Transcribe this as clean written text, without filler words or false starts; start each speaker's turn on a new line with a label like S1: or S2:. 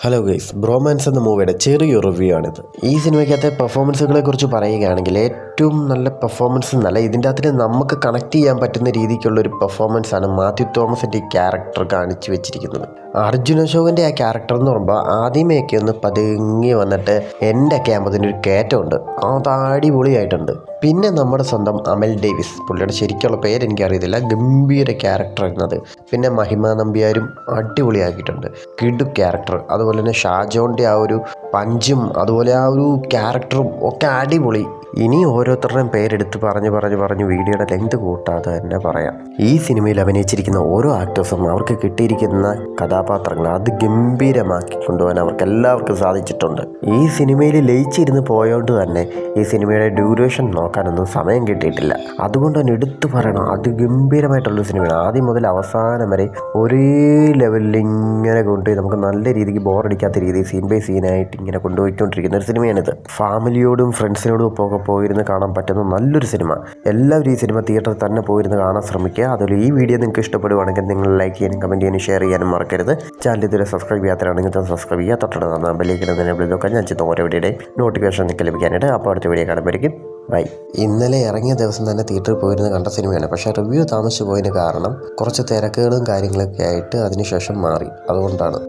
S1: Hello guys, bromance എന്ന മൂവിയുടെ ചെറിയൊരു റിവ്യൂ ആണിത്. ഈ സിനിമയ്ക്കകത്തെ പെർഫോമൻസുകളെ കുറിച്ച് പറയുകയാണെങ്കിൽ ഏറ്റവും നല്ല പെർഫോമൻസ് എന്നല്ല, ഇതിൻ്റെ അകത്തിന് നമുക്ക് കണക്ട് ചെയ്യാൻ പറ്റുന്ന രീതിക്കുള്ളൊരു പെർഫോമൻസാണ് മാത്യു തോമസിൻ്റെ ഈ ക്യാരക്ടർ കാണിച്ചു വെച്ചിരിക്കുന്നത്. അർജുൻ അശോകൻ്റെ ആ ക്യാരക്ടർ എന്ന് പറയുമ്പോൾ ആദ്യമേയൊക്കെ ഒന്ന് പതുങ്ങി വന്നിട്ട് എൻ്റെ ഒക്കെ ആകുമ്പോൾ അതിനൊരു കയറ്റമുണ്ട്, അത് അടിപൊളിയായിട്ടുണ്ട്. പിന്നെ നമ്മുടെ സ്വന്തം അമൽ ഡേവിസ്, പുള്ളിയുടെ ശരിക്കുള്ള പേര് എനിക്കറിയത്തില്ല, ഗംഭീര ക്യാരക്ടർ എന്നത്. പിന്നെ മഹിമ നമ്പ്യാരും അടിപൊളിയാക്കിയിട്ടുണ്ട്, കിഡു ക്യാരക്ടർ. അതുപോലെ തന്നെ ഷാജോൻ്റെ ആ ഒരു പഞ്ചും അതുപോലെ ആ ഒരു ക്യാരക്ടറും ഒക്കെ അടിപൊളി. ഇനി ഓരോരുത്തരുടെയും പേരെടുത്ത് പറഞ്ഞ് വീഡിയോയുടെ ലെങ്ത് കൂട്ടാതെ തന്നെ പറയാം. ഈ സിനിമയിൽ അഭിനയിച്ചിരിക്കുന്ന ഓരോ ആക്ടേഴ്സും അവർക്ക് കിട്ടിയിരിക്കുന്ന കഥാപാത്രങ്ങൾ അത് ഗംഭീരമാക്കി കൊണ്ടുപോകാൻ അവർക്ക് എല്ലാവർക്കും സാധിച്ചിട്ടുണ്ട്. ഈ സിനിമയിൽ ലയിച്ചിരുന്ന് പോയോണ്ട് തന്നെ ഈ സിനിമയുടെ ഡ്യൂറേഷൻ നോക്കാനൊന്നും സമയം കിട്ടിയിട്ടില്ല. അതുകൊണ്ട് തന്നെ എടുത്തു പറയണം, അത് ഗംഭീരമായിട്ടുള്ളൊരു സിനിമയാണ്. ആദ്യം മുതൽ അവസാനം വരെ ഒരേ ലെവലിൽ ഇങ്ങനെ കൊണ്ടുപോയി നമുക്ക് നല്ല രീതിക്ക് ബോറടിക്കാത്ത രീതിയിൽ സീൻ ബൈ സീനായിട്ട് ഇങ്ങനെ കൊണ്ടുപോയിക്കൊണ്ടിരിക്കുന്ന ഒരു സിനിമയാണിത്. ഫാമിലിയോടും ഫ്രണ്ട്സിനോടും ഒക്കെ പോയിരുന്ന് കാണാൻ പറ്റുന്ന നല്ലൊരു സിനിമ. എല്ലാവരും ഈ സിനിമ തിയേറ്ററിൽ തന്നെ പോയിരുന്ന് കാണാൻ ശ്രമിക്കുക. അതുപോലെ ഈ വീഡിയോ നിങ്ങൾക്ക് ഇഷ്ടപ്പെടുവാണെങ്കിൽ നിങ്ങൾ ലൈക്ക് ചെയ്യാനും കമൻറ്റ് ചെയ്യാനും ഷെയർ ചെയ്യാനും മറക്കരുത്. ചാനൽ ഇതുവരെ സബ്സ്ക്രൈബ് ചെയ്യാത്തവരാണെങ്കിൽ സബ്സ്ക്രൈബ് ചെയ്യുക. തൊട്ടടുത്ത ബെല്ലൈക്കൻ ഞാൻ ചെയ്യുന്ന ഓരോ വീഡിയോയുടെ നോട്ടിഫിക്കേഷൻ നിങ്ങൾക്ക് ലഭിക്കാനായിട്ട്. അപ്പോൾ അടുത്ത വീഡിയോ കാണുമ്പോഴേക്കും ബൈ. ഇന്നലെ ഇറങ്ങിയ ദിവസം തന്നെ തിയേറ്ററിൽ പോയിരുന്ന് കണ്ട സിനിമയാണ്. പക്ഷേ റിവ്യൂ താമസിച്ചു പോയതിന് കാരണം കുറച്ച് തിരക്കുകളും കാര്യങ്ങളൊക്കെ ആയിട്ട് അതിനുശേഷം മാറി. അതുകൊണ്ടാണ്.